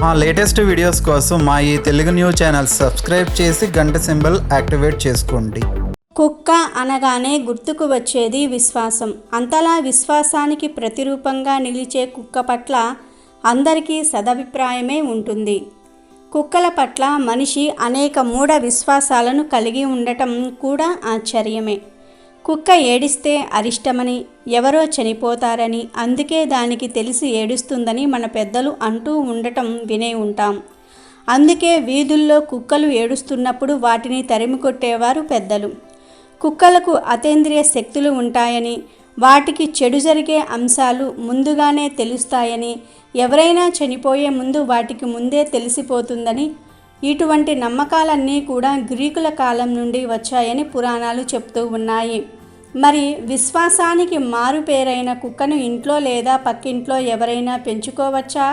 మా latest videos కోసం మా ఈ తెలుగు న్యూస్ ఛానల్ సబ్స్క్రైబ్ చేసి గంట సింబల్ యాక్టివేట్ చేసుకోండి. కుక్క అనగానే గుర్తుకు వచ్చేది విశ్వాసం. అంతలా విశ్వాసానికి ప్రతిరూపంగా నిలిచే కుక్క పట్ల అందరికీ సదభిప్రాయమే ఉంటుంది. కుక్కల పట్ల మనిషి అనేక మూఢ విశ్వాసాలను కలిగి ఉండటం కూడా ఆశ్చర్యమే. కుక్క ఏడిస్తే అరిష్టమని, ఎవరో చనిపోతారని, అందుకే దానికి తెలిసి ఏడుస్తుందని మన పెద్దలు అంటూ ఉండటం వినే ఉంటాం. అందుకే వీధుల్లో కుక్కలు ఏడుస్తున్నప్పుడు వాటిని తరిమి కొట్టేవారు పెద్దలు. కుక్కలకు అతీంద్రియ శక్తులు ఉంటాయని, వాటికి చెడు జరిగే అంశాలు ముందుగానే తెలుస్తాయని, ఎవరైనా చనిపోయే ముందు వాటికి ముందే తెలిసిపోతుందని, ఇటువంటి నమ్మకాలన్నీ కూడా గ్రీకుల కాలం నుండి వచ్చాయని పురాణాలు చెప్తూ ఉన్నాయి. మరి విశ్వాసానికి మారు పేరైన కుక్కను ఇంట్లో లేదా పక్కింట్లో ఎవరైనా పెంచుకోవచ్చా?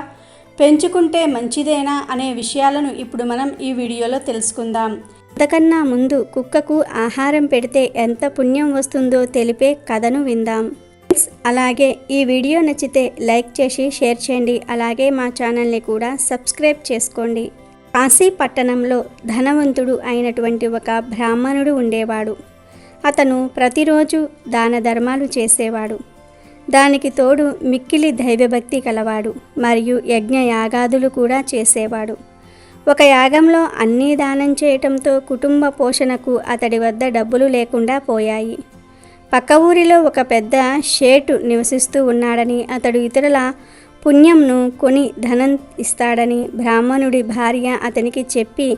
పెంచుకుంటే మంచిదేనా అనే విషయాలను ఇప్పుడు మనం ఈ వీడియోలో తెలుసుకుందాం. అంతకన్నా ముందు కుక్కకు ఆహారం పెడితే ఎంత పుణ్యం వస్తుందో తెలిపే కథను విందాం. అలాగే ఈ వీడియో నచ్చితే లైక్ చేసి షేర్ చేయండి. అలాగే మా ఛానల్ని కూడా సబ్స్క్రైబ్ చేసుకోండి. కాశీ పట్టణంలో ధనవంతుడు అయినటువంటి ఒక బ్రాహ్మణుడు ఉండేవాడు. అతను ప్రతిరోజు దాన ధర్మాలు చేసేవాడు. దానికి తోడు మిక్కిలి దైవభక్తి కలవాడు మరియు యజ్ఞ యాగాదులు కూడా చేసేవాడు. ఒక యాగంలో అన్నీ దానం చేయటంతో కుటుంబ పోషణకు అతడి వద్ద డబ్బులు లేకుండా పోయాయి. పక్క ఊరిలో ఒక పెద్ద షేటు నివసిస్తూ ఉన్నాడని, అతడు ఇతరుల పుణ్యంను కొని ధనం ఇస్తాడని బ్రాహ్మణుడి భార్య అతనికి చెప్పి,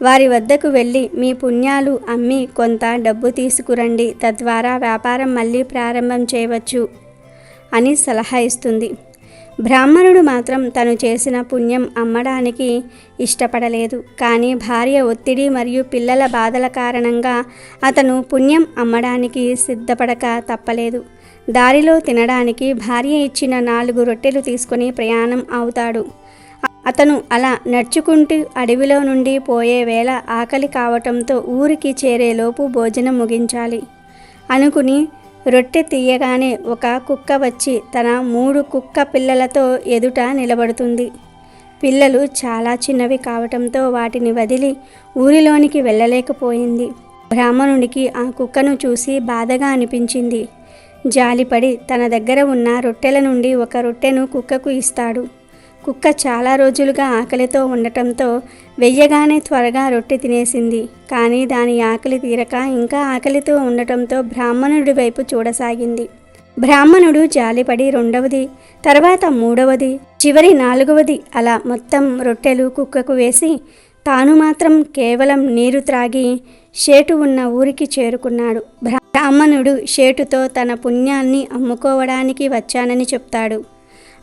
వారి వద్దకు వెళ్ళి మీ పుణ్యాలు అమ్మి కొంత డబ్బు తీసుకురండి, తద్వారా వ్యాపారం మళ్ళీ ప్రారంభం చేయవచ్చు అని సలహా ఇస్తుంది. బ్రాహ్మణుడు మాత్రం తను చేసిన పుణ్యం అమ్మడానికి ఇష్టపడలేదు. కానీ భార్య ఒత్తిడి మరియు పిల్లల బాధల కారణంగా అతను పుణ్యం అమ్మడానికి సిద్ధపడక తప్పలేదు. దారిలో తినడానికి భార్య ఇచ్చిన 4 రొట్టెలు తీసుకొని ప్రయాణం అవుతాడు. అతను అలా నడుచుకుంటూ అడవిలో నుండి పోయే వేళ ఆకలి కావటంతో ఊరికి చేరేలోపు భోజనం ముగించాలి అనుకుని రొట్టె తీయగానే ఒక కుక్క వచ్చి తన 3 కుక్క పిల్లలతో ఎదుట నిలబడుతుంది. పిల్లలు చాలా చిన్నవి కావటంతో వాటిని వదిలి ఊరిలోనికి వెళ్ళలేకపోయింది. బ్రాహ్మణుడికి ఆ కుక్కను చూసి బాధగా అనిపించింది. జాలిపడి తన దగ్గర ఉన్న రొట్టెల నుండి ఒక రొట్టెను కుక్కకు ఇస్తాడు. కుక్క చాలా రోజులుగా ఆకలితో ఉండటంతో వెయ్యగానే త్వరగా రొట్టె తినేసింది. కానీ దాని ఆకలి తీరక ఇంకా ఆకలితో ఉండటంతో బ్రాహ్మణుడి వైపు చూడసాగింది. బ్రాహ్మణుడు జాలిపడి 2వది, తర్వాత 3వది, చివరి 4వది అలా మొత్తం రొట్టెలు కుక్కకు వేసి తాను మాత్రం కేవలం నీరు త్రాగి షేటు ఉన్న ఊరికి చేరుకున్నాడు. బ్రాహ్మణుడు షేటుతో తన పుణ్యాన్ని అమ్ముకోవడానికి వచ్చానని చెప్తాడు.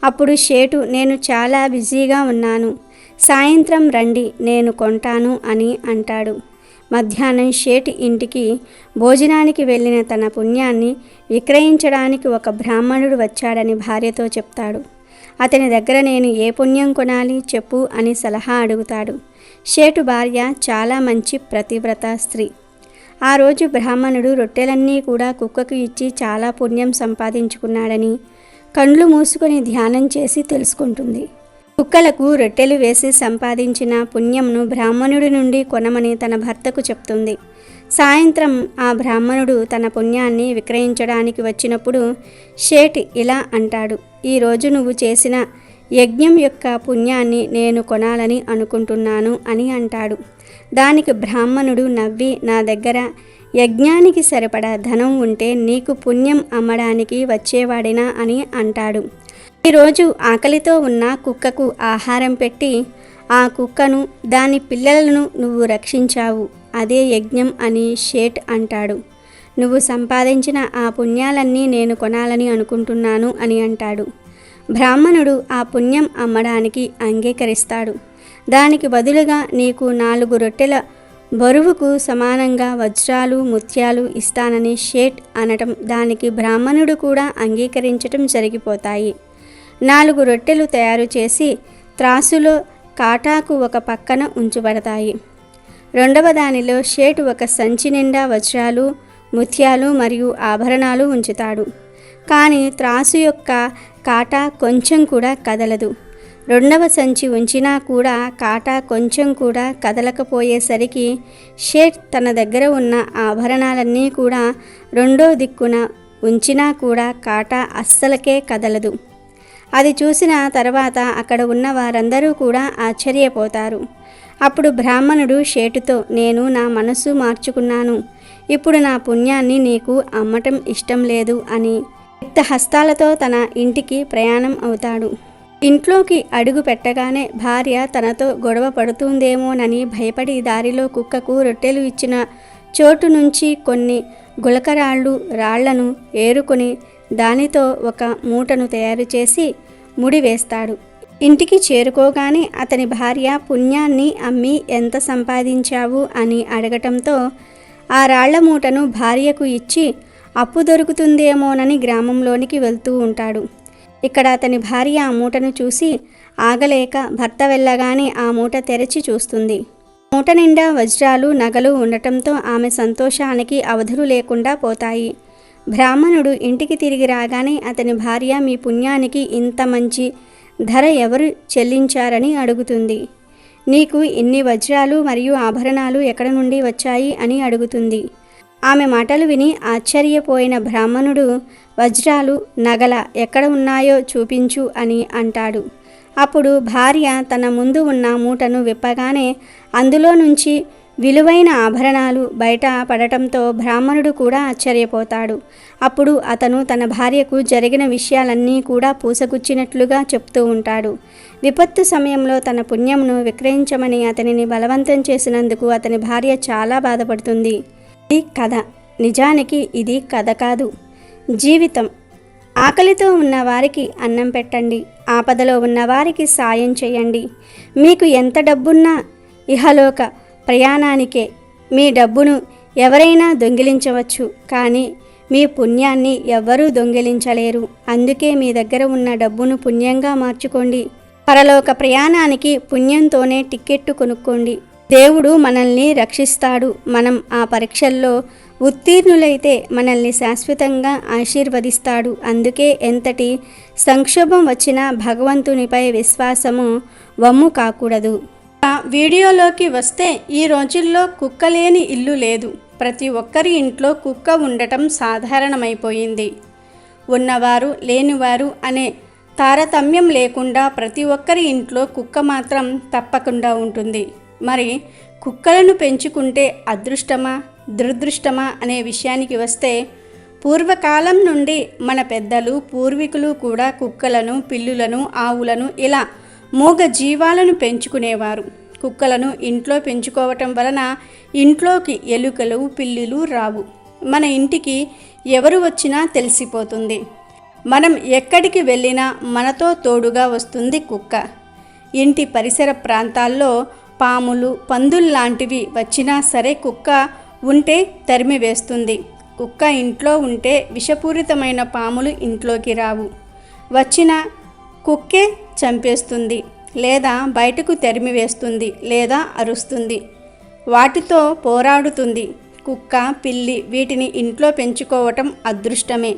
అప్పుడు షేటు, నేను చాలా బిజీగా ఉన్నాను, సాయంత్రం రండి నేను కొంటాను అని అంటాడు. మధ్యాహ్నం షేటు ఇంటికి భోజనానికి వెళ్ళిన తన పుణ్యాన్ని విక్రయించడానికి ఒక బ్రాహ్మణుడు వచ్చాడని భార్యతో చెప్తాడు. అతని దగ్గర నేను ఏ పుణ్యం కొనాలి చెప్పు అని సలహా అడుగుతాడు. షేటు భార్య చాలా మంచి ప్రతివ్రత స్త్రీ. ఆ రోజు బ్రాహ్మణుడు రొట్టెలన్నీ కూడా కుక్కకు ఇచ్చి చాలా పుణ్యం సంపాదించుకున్నాడని కండ్లు మూసుకొని ధ్యానం చేసి తెలుసుకుంటుంది. కుక్కలకు రొట్టెలు వేసి సంపాదించిన పుణ్యంను బ్రాహ్మణుడి నుండి కొనమని తన భర్తకు చెప్తుంది. సాయంత్రం ఆ బ్రాహ్మణుడు తన పుణ్యాన్ని విక్రయించడానికి వచ్చినప్పుడు షేట్ ఇలా అంటాడు, ఈరోజు నువ్వు చేసిన యజ్ఞం యొక్క పుణ్యాన్ని నేను కొనాలని అనుకుంటున్నాను అని అంటాడు. దానికి బ్రాహ్మణుడు నవ్వి, నా దగ్గర యజ్ఞానికి సరిపడా ధనం ఉంటే నీకు పుణ్యం అమ్మడానికి వచ్చేవాడినా అని అంటాడు. ఈరోజు ఆకలితో ఉన్న కుక్కకు ఆహారం పెట్టి ఆ కుక్కను దాని పిల్లలను నువ్వు రక్షించావు, అదే యజ్ఞం అని షేట్ అంటాడు. నువ్వు సంపాదించిన ఆ పుణ్యాలన్నీ నేను కొనాలని అనుకుంటున్నాను అని అంటాడు. బ్రాహ్మణుడు ఆ పుణ్యం అమ్మడానికి అంగీకరిస్తాడు. దానికి బదులుగా నీకు 4 రొట్టెల బరువుకు సమానంగా వజ్రాలు ముత్యాలు ఇస్తానని షేట్ అనటం, దానికి బ్రాహ్మణుడు కూడా అంగీకరించటం జరిగిపోతాయి. 4 రొట్టెలు తయారు చేసి త్రాసులో కాటాకు ఒక పక్కన ఉంచబడతాయి. 2వ దానిలో షేట్ ఒక సంచి నిండా వజ్రాలు ముత్యాలు మరియు ఆభరణాలు ఉంచుతాడు. కానీ త్రాసు యొక్క కాటా కొంచెం కూడా కదలదు. రెండవ సంచి ఉంచినా కూడా కాటా కొంచెం కూడా కదలకపోయేసరికి షేట్ తన దగ్గర ఉన్న ఆభరణాలన్నీ కూడా రెండో దిక్కున ఉంచినా కూడా కాటా అస్సలకే కదలదు. అది చూసిన తర్వాత అక్కడ ఉన్న వారందరూ కూడా ఆశ్చర్యపోతారు. అప్పుడు బ్రాహ్మణుడు షేటుతో, నేను నా మనసు మార్చుకున్నాను, ఇప్పుడు నా పుణ్యాన్ని నీకు అమ్మటం ఇష్టం లేదు అని రిక్త హస్తాలతో తన ఇంటికి ప్రయాణం అవుతాడు. ఇంట్లోకి అడుగు పెట్టగానే భార్య తనతో గొడవ పడుతుందేమోనని భయపడి దారిలో కుక్కకు రొట్టెలు ఇచ్చిన చోటు నుంచి కొన్ని గులకరాళ్ళు రాళ్లను ఏరుకొని దానితో ఒక మూటను తయారు చేసి ముడివేస్తాడు. ఇంటికి చేరుకోగానే అతని భార్య పుణ్యాన్ని అమ్మి ఎంత సంపాదించావు అని అడగటంతో ఆ రాళ్ల మూటను భార్యకు ఇచ్చి అప్పు దొరుకుతుందేమోనని గ్రామంలోనికి వెళ్తూ ఉంటాడు. ఇక్కడ అతని భార్య ఆ మూటను చూసి ఆగలేక భర్త వెళ్ళగానే ఆ మూట తెరచి చూస్తుంది. మూట నిండా వజ్రాలు నగలు ఉండటంతో ఆమె సంతోషానికి అవధులు లేకుండా పోతాయి. బ్రాహ్మణుడు ఇంటికి తిరిగి రాగానే అతని భార్య, మీ పుణ్యానికి ఇంత మంచి ధర ఎవరు చెల్లించారని అడుగుతుంది. నీకు ఇన్ని వజ్రాలు మరియు ఆభరణాలు ఎక్కడ నుండి వచ్చాయి అని అడుగుతుంది. ఆమె మాటలు విని ఆశ్చర్యపోయిన బ్రాహ్మణుడు, వజ్రాలు నగల ఎక్కడ ఉన్నాయో చూపించు అని అంటాడు. అప్పుడు భార్య తన ముందు ఉన్న మూటను విప్పగానే అందులో నుంచి విలువైన ఆభరణాలు బయట పడటంతో బ్రాహ్మణుడు కూడా ఆశ్చర్యపోతాడు. అప్పుడు అతను తన భార్యకు జరిగిన విషయాలన్నీ కూడా పూసగుచ్చినట్లుగా చెప్తూ ఉంటాడు. విపత్తు సమయంలో తన పుణ్యంను విక్రయించమని అతనిని బలవంతం చేసినందుకు అతని భార్య చాలా బాధపడుతుంది. ఇది కథ. నిజానికి ఇది కథ కాదు, జీవితం. ఆకలితో ఉన్నవారికి అన్నం పెట్టండి, ఆపదలో ఉన్నవారికి సాయం చేయండి. మీకు ఎంత డబ్బున్నా ఇహలోక ప్రయాణానికే. మీ డబ్బును ఎవరైనా దొంగిలించవచ్చు, కానీ మీ పుణ్యాన్ని ఎవ్వరూ దొంగిలించలేరు. అందుకే మీ దగ్గర ఉన్న డబ్బును పుణ్యంగా మార్చుకోండి. పరలోక ప్రయాణానికి పుణ్యంతోనే టిక్కెట్టు కొనుక్కోండి. దేవుడు మనల్ని రక్షిస్తాడు. మనం ఆ పరీక్షల్లో ఉత్తీర్ణులైతే మనల్ని శాశ్వతంగా ఆశీర్వదిస్తాడు. అందుకే ఎంతటి సంక్షోభం వచ్చినా భగవంతునిపై విశ్వాసము వమ్ము కాకూడదు. వీడియోలోకి వస్తే, ఈ రోజుల్లో కుక్క లేని ఇల్లు లేదు. ప్రతి ఒక్కరి ఇంట్లో కుక్క ఉండటం సాధారణమైపోయింది. ఉన్నవారు లేనివారు అనే తారతమ్యం లేకుండా ప్రతి ఒక్కరి ఇంట్లో కుక్క మాత్రం తప్పకుండా ఉంటుంది. మరి కుక్కలను పెంచుకుంటే అదృష్టమా దురదృష్టమా అనే విషయానికి వస్తే, పూర్వకాలం నుండి మన పెద్దలు పూర్వీకులు కూడా కుక్కలను, పిల్లులను, ఆవులను ఇలా మూగ జీవాలను పెంచుకునేవారు. కుక్కలను ఇంట్లో పెంచుకోవటం వలన ఇంట్లోకి ఎలుకలు, పిల్లులు రావు. మన ఇంటికి ఎవరు వచ్చినా తెలిసిపోతుంది. మనం ఎక్కడికి వెళ్ళినా మనతో తోడుగా వస్తుంది కుక్క. ఇంటి పరిసర ప్రాంతాల్లో పాములు, పందుల్లాంటివి వచ్చినా సరే కుక్క ఉంటే తరిమివేస్తుంది. కుక్క ఇంట్లో ఉంటే విషపూరితమైన పాములు ఇంట్లోకి రావు. వచ్చిన కుక్కే చంపేస్తుంది, లేదా బయటకు తరిమివేస్తుంది, లేదా అరుస్తుంది, వాటితో పోరాడుతుంది. కుక్క, పిల్లి వీటిని ఇంట్లో పెంచుకోవటం అదృష్టమే.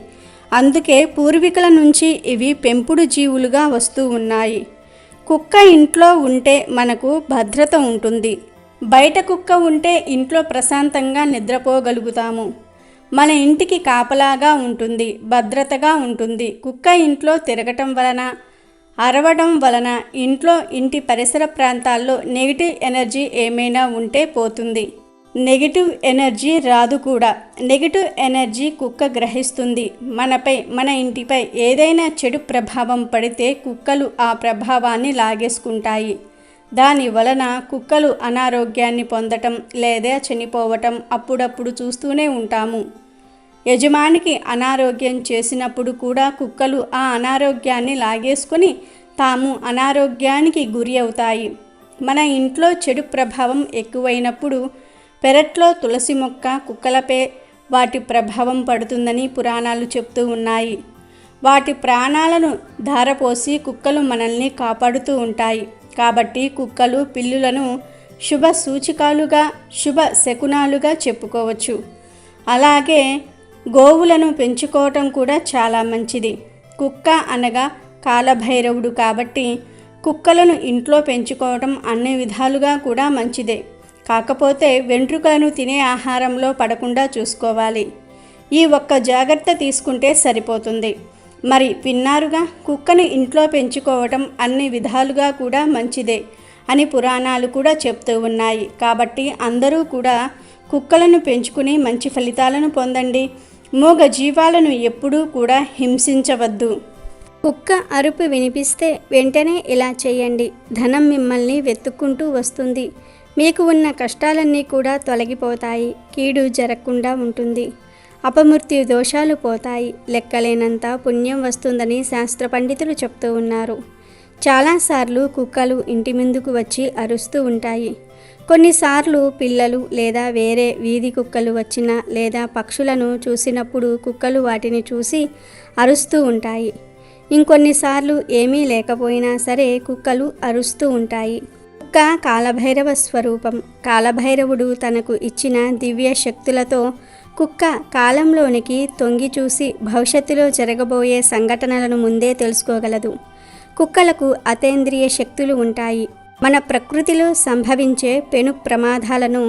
అందుకే పూర్వీకుల నుంచి ఇవి పెంపుడు జీవులుగా వస్తూ ఉన్నాయి. కుక్క ఇంట్లో ఉంటే మనకు భద్రత ఉంటుంది. బయట కుక్క ఉంటే ఇంట్లో ప్రశాంతంగా నిద్రపోగలుగుతాము. మన ఇంటికి కాపలాగా ఉంటుంది, భద్రతగా ఉంటుంది. కుక్క ఇంట్లో తిరగటం వలన, అరవడం వలన ఇంటి పరిసర ప్రాంతాల్లో నెగిటివ్ ఎనర్జీ ఏమైనా ఉంటే పోతుంది. నెగిటివ్ ఎనర్జీ రాదు కూడా. నెగిటివ్ ఎనర్జీ కుక్క గ్రహిస్తుంది. మనపై, మన ఇంటిపై ఏదైనా చెడు ప్రభావం పడితే కుక్కలు ఆ ప్రభావాన్ని లాగేసుకుంటాయి. దాని వలన కుక్కలు అనారోగ్యాన్ని పొందటం లేదా చనిపోవటం అప్పుడప్పుడు చూస్తూనే ఉంటాము. యజమానికి అనారోగ్యం చేసినప్పుడు కూడా కుక్కలు ఆ అనారోగ్యాన్ని లాగేసుకొని తాము అనారోగ్యానికి గురి అవుతాయి. మన ఇంట్లో చెడు ప్రభావం ఎక్కువైనప్పుడు పెరట్లో తులసి మొక్క, కుక్కలపై వాటి ప్రభావం పడుతుందని పురాణాలు చెప్తూ ఉన్నాయి. వాటి ప్రాణాలను ధారపోసి కుక్కలు మనల్ని కాపాడుతూ ఉంటాయి. కాబట్టి కుక్కలు, పిల్లులను శుభ సూచికాలుగా, శుభ శకునాలుగా చెప్పుకోవచ్చు. అలాగే గోవులను పెంచుకోవటం కూడా చాలా మంచిది. కుక్క అనగా కాలభైరవుడు కాబట్టి కుక్కలను ఇంట్లో పెంచుకోవడం అన్ని విధాలుగా కూడా మంచిదే. కాకపోతే వెంట్రుకలను తినే ఆహారంలో పడకుండా చూసుకోవాలి. ఈ ఒక్క జాగ్రత్త తీసుకుంటే సరిపోతుంది. మరి విన్నారుగా, కుక్కను ఇంట్లో పెంచుకోవటం అన్ని విధాలుగా కూడా మంచిదే అని పురాణాలు కూడా చెప్తూ ఉన్నాయి. కాబట్టి అందరూ కూడా కుక్కలను పెంచుకుని మంచి ఫలితాలను పొందండి. మూగ జీవాలను ఎప్పుడూ కూడా హింసించవద్దు. కుక్క అరుపు వినిపిస్తే వెంటనే ఇలా చేయండి. ధనం మిమ్మల్ని వెతుక్కుంటూ వస్తుంది. మీకు ఉన్న కష్టాలన్నీ కూడా తొలగిపోతాయి. కీడు జరగకుండా ఉంటుంది. అపమృత్యు దోషాలు పోతాయి. లెక్కలేనంత పుణ్యం వస్తుందని శాస్త్ర పండితులు చెప్తూ ఉన్నారు. చాలాసార్లు కుక్కలు ఇంటి ముందుకు వచ్చి అరుస్తూ ఉంటాయి. కొన్నిసార్లు పిల్లలు లేదా వేరే వీధి కుక్కలు వచ్చిన లేదా పక్షులను చూసినప్పుడు కుక్కలు వాటిని చూసి అరుస్తూ ఉంటాయి. ఇంకొన్నిసార్లు ఏమీ లేకపోయినా సరే కుక్కలు అరుస్తూ ఉంటాయి. కుక్క కాలభైరవ స్వరూపం. కాలభైరవుడు తనకు ఇచ్చిన దివ్య శక్తులతో కుక్క కాలంలోనికి తొంగి చూసి భవిష్యత్తులో జరగబోయే సంఘటనలను ముందే తెలుసుకోగలదు. కుక్కలకు అతీంద్రియ శక్తులు ఉంటాయి. మన ప్రకృతిలో సంభవించే పెను ప్రమాదాలను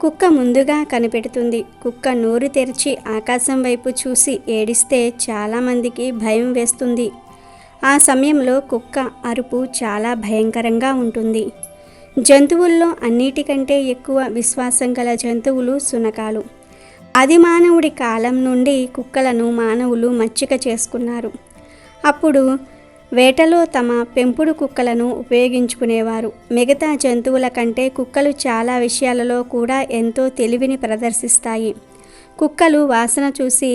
కుక్క ముందుగా కనిపెడుతుంది. కుక్క నోరు తెరిచి ఆకాశం వైపు చూసి ఏడిస్తే చాలామందికి భయం వేస్తుంది. ఆ సమయంలో కుక్క అరుపు చాలా భయంకరంగా ఉంటుంది. జంతువుల్లో అన్నిటికంటే ఎక్కువ విశ్వాసం గల జంతువులు శునకాలు. ఆదిమానవుడి కాలం నుండి కుక్కలను మానవులు మచ్చిక చేసుకున్నారు. అప్పుడు వేటలో తమ పెంపుడు కుక్కలను ఉపయోగించుకునేవారు. మిగతా జంతువుల కంటే కుక్కలు చాలా విషయాలలో కూడా ఎంతో తెలివిని ప్రదర్శిస్తాయి. కుక్కలు వాసన చూసి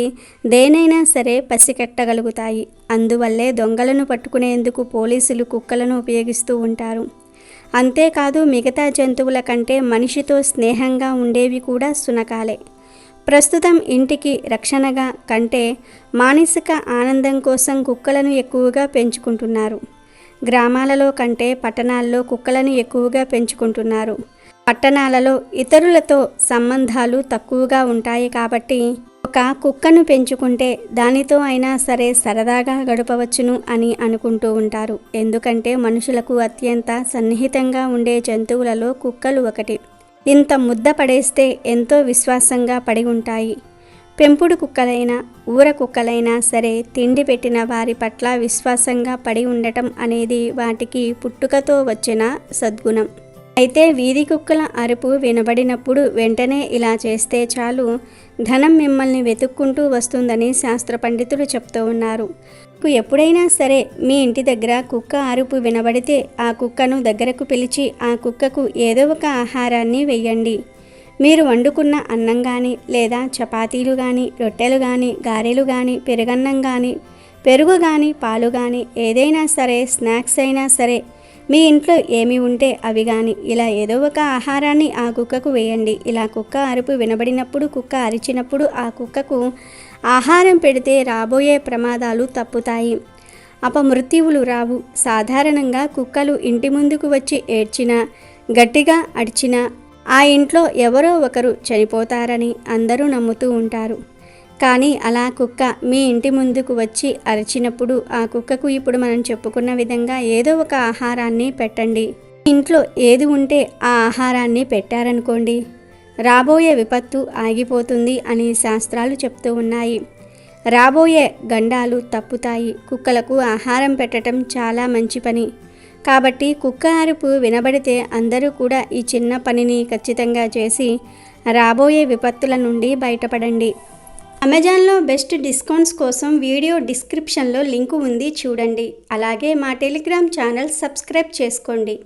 దేనైనా సరే పసిగట్టగలుగుతాయి. అందువల్లే దొంగలను పట్టుకునేందుకు పోలీసులు కుక్కలను ఉపయోగిస్తూ ఉంటారు. అంతేకాదు మిగతా జంతువుల కంటే మనిషితో స్నేహంగా ఉండేవి కూడా శునకాలే. ప్రస్తుతం ఇంటికి రక్షణగా కంటే మానసిక ఆనందం కోసం కుక్కలను ఎక్కువగా పెంచుకుంటున్నారు. గ్రామాలలో కంటే పట్టణాల్లో కుక్కలను ఎక్కువగా పెంచుకుంటున్నారు. పట్టణాలలో ఇతరులతో సంబంధాలు తక్కువగా ఉంటాయి కాబట్టి ఒక కుక్కను పెంచుకుంటే దానితో అయినా సరే సరదాగా గడపవచ్చును అని అనుకుంటూ ఉంటారు. ఎందుకంటే మనుషులకు అత్యంత సన్నిహితంగా ఉండే జంతువులలో కుక్కలు ఒకటి. ఇంత ముద్ద పడేస్తే ఎంతో విశ్వాసంగా పడి ఉంటాయి. పెంపుడు కుక్కలైనా ఊర కుక్కలైనా సరే తిండి పెట్టిన వారి పట్ల విశ్వాసంగా పడి ఉండటం అనేది వాటికి పుట్టుకతో వచ్చిన సద్గుణం. అయితే వీధి కుక్కల అరుపు వినబడినప్పుడు వెంటనే ఇలా చేస్తే చాలు, ధనం మిమ్మల్ని వెతుక్కుంటూ వస్తుందని శాస్త్ర పండితులు చెప్తూ ఉన్నారు. ఎప్పుడైనా సరే మీ ఇంటి దగ్గర కుక్క అరుపు వినబడితే ఆ కుక్కను దగ్గరకు పిలిచి ఆ కుక్కకు ఏదో ఒక ఆహారాన్ని వెయ్యండి. మీరు వండుకున్న అన్నం కానీ లేదా చపాతీలు కానీ రొట్టెలు కానీ గారెలు కానీ పెరుగన్నం కానీ పెరుగు కానీ పాలు కానీ ఏదైనా సరే స్నాక్స్ అయినా సరే మీ ఇంట్లో ఏమి ఉంటే అవి కానీ ఇలా ఏదో ఒక ఆహారాన్ని ఆ కుక్కకు వేయండి. ఇలా కుక్క అరుపు వినబడినప్పుడు కుక్క అరిచినప్పుడు ఆ కుక్కకు ఆహారం పెడితే రాబోయే ప్రమాదాలు తప్పుతాయి. అపమృత్యువులు రావు. సాధారణంగా కుక్కలు ఇంటి ముందుకు వచ్చి ఏడ్చినా గట్టిగా అడిచినా ఆ ఇంట్లో ఎవరో ఒకరు చనిపోతారని అందరూ నమ్ముతూ ఉంటారు. కానీ అలా కుక్క మీ ఇంటి ముందుకు వచ్చి అరిచినప్పుడు ఆ కుక్కకు ఇప్పుడు మనం చెప్పుకున్న విధంగా ఏదో ఒక ఆహారాన్ని పెట్టండి. ఇంట్లో ఏది ఉంటే ఆ ఆహారాన్ని పెట్టారనుకోండి, రాబోయే విపత్తు ఆగిపోతుంది అని శాస్త్రాలు చెప్తూ ఉన్నాయి. రాబోయే గండాలు తప్పుతాయి. కుక్కలకు ఆహారం పెట్టడం చాలా మంచి పని. కాబట్టి కుక్క అరుపు వినబడితే అందరూ కూడా ఈ చిన్న పనిని ఖచ్చితంగా చేసి రాబోయే విపత్తుల నుండి బయటపడండి. అమెజాన్లో బెస్ట్ డిస్కౌంట్స్ కోసం వీడియో డిస్క్రిప్షన్లో లింకు ఉంది, చూడండి. అలాగే మా టెలిగ్రామ్ ఛానల్ సబ్స్క్రైబ్ చేసుకోండి.